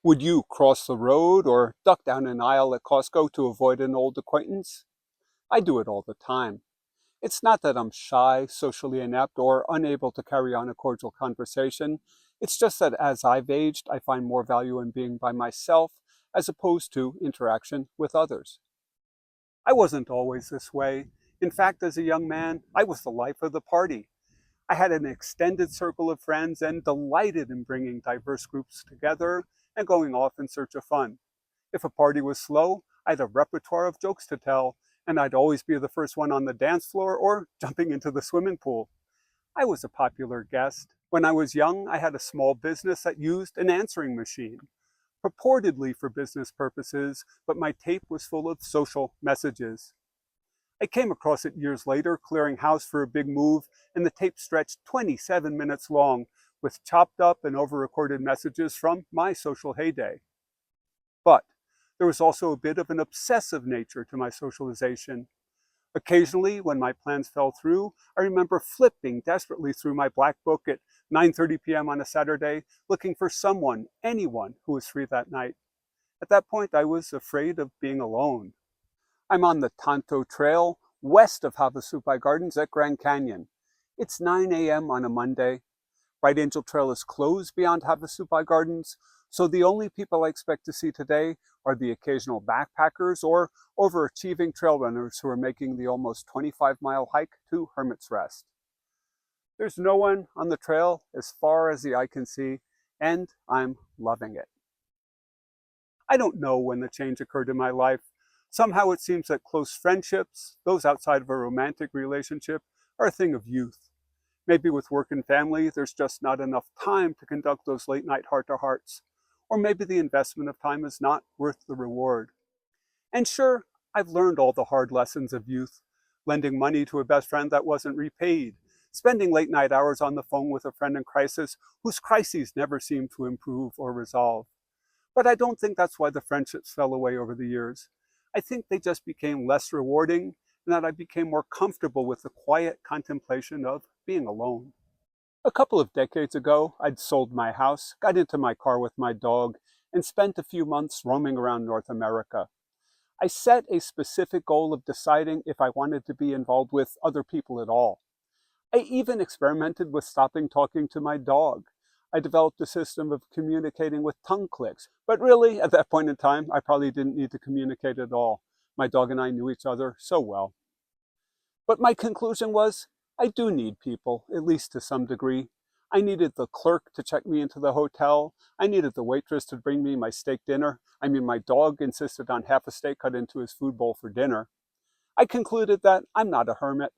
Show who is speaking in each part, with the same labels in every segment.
Speaker 1: Would you cross the road or duck down an aisle at Costco to avoid an old acquaintance? I do it all the time. It's not that I'm shy, socially inept, or unable to carry on a cordial conversation. It's just that as I've aged, I find more value in being by myself as opposed to interaction with others. I wasn't always this way. In fact, as a young man, I was the life of the party. I had an extended circle of friends and delighted in bringing diverse groups together and going off in search of fun. If a party was slow, I had a repertoire of jokes to tell, and I'd always be the first one on the dance floor or jumping into the swimming pool. I was a popular guest. When I was young, I had a small business that used an answering machine, purportedly for business purposes, but my tape was full of social messages. I came across it years later, clearing house for a big move, and the tape stretched 27 minutes long with chopped up and over-recorded messages from my social heyday. But there was also a bit of an obsessive nature to my socialization. Occasionally, when my plans fell through, I remember flipping desperately through my black book at 9:30 p.m. on a Saturday, looking for someone, anyone, who was free that night. At that point, I was afraid of being alone. I'm on the Tonto Trail, west of Havasupai Gardens at Grand Canyon. It's 9 a.m. on a Monday. Bright Angel Trail is closed beyond Havasupai Gardens, so the only people I expect to see today are the occasional backpackers or overachieving trail runners who are making the almost 25-mile hike to Hermit's Rest. There's no one on the trail as far as the eye can see, and I'm loving it. I don't know when the change occurred in my life. Somehow it seems that close friendships, those outside of a romantic relationship, are a thing of youth. Maybe with work and family, there's just not enough time to conduct those late-night heart-to-hearts. Or maybe the investment of time is not worth the reward. And sure, I've learned all the hard lessons of youth. Lending money to a best friend that wasn't repaid. Spending late-night hours on the phone with a friend in crisis whose crises never seemed to improve or resolve. But I don't think that's why the friendships fell away over the years. I think they just became less rewarding, and that I became more comfortable with the quiet contemplation of being alone. A couple of decades ago, I'd sold my house, got into my car with my dog, and spent a few months roaming around North America. I set a specific goal of deciding if I wanted to be involved with other people at all. I even experimented with stopping talking to my dog. I developed a system of communicating with tongue clicks, but really, at that point in time, I probably didn't need to communicate at all. My dog and I knew each other so well. But my conclusion was, I do need people, at least to some degree. I needed the clerk to check me into the hotel. I needed the waitress to bring me my steak dinner. My dog insisted on half a steak cut into his food bowl for dinner. I concluded that I'm not a hermit.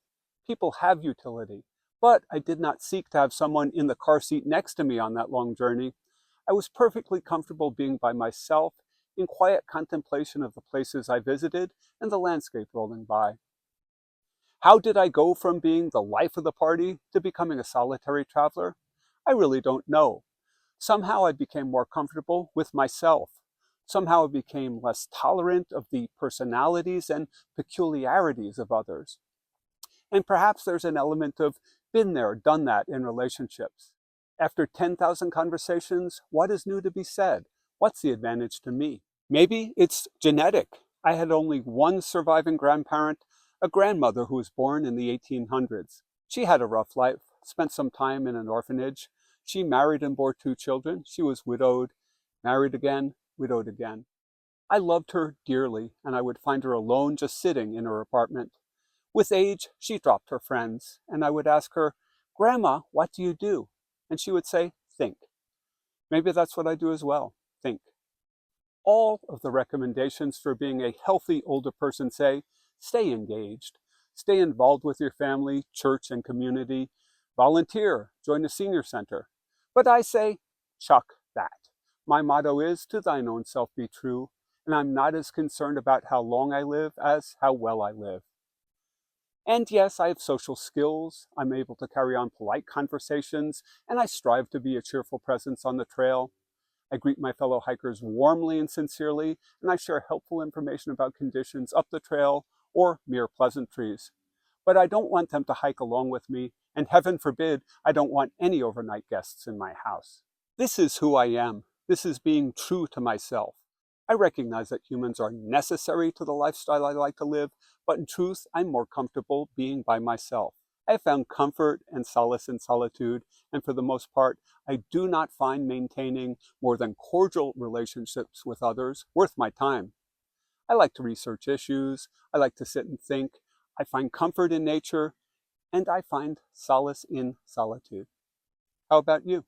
Speaker 1: People have utility. But I did not seek to have someone in the car seat next to me on that long journey. I was perfectly comfortable being by myself, in quiet contemplation of the places I visited and the landscape rolling by. How did I go from being the life of the party to becoming a solitary traveler? I really don't know. Somehow I became more comfortable with myself. Somehow I became less tolerant of the personalities and peculiarities of others. And perhaps there's an element of been there, done that in relationships. After 10,000 conversations, what is new to be said? What's the advantage to me? Maybe it's genetic. I had only one surviving grandparent, a grandmother who was born in the 1800s. She had a rough life, spent some time in an orphanage. She married and bore 2 children. She was widowed, married again, widowed again. I loved her dearly, and I would find her alone just sitting in her apartment. With age, she dropped her friends, and I would ask her, "Grandma, what do you do?" And she would say, "Think." Maybe that's what I do as well, think. All of the recommendations for being a healthy older person say, stay engaged, stay involved with your family, church, and community, volunteer, join a senior center. But I say, chuck that. My motto is, to thine own self be true, and I'm not as concerned about how long I live as how well I live. And yes, I have social skills. I'm able to carry on polite conversations, and I strive to be a cheerful presence on the trail. I greet my fellow hikers warmly and sincerely, and I share helpful information about conditions up the trail or mere pleasantries. But I don't want them to hike along with me, and heaven forbid, I don't want any overnight guests in my house. This is who I am. This is being true to myself. I recognize that humans are necessary to the lifestyle I like to live, but in truth, I'm more comfortable being by myself. I have found comfort and solace in solitude, and for the most part, I do not find maintaining more than cordial relationships with others worth my time. I like to research issues, I like to sit and think, I find comfort in nature, and I find solace in solitude. How about you?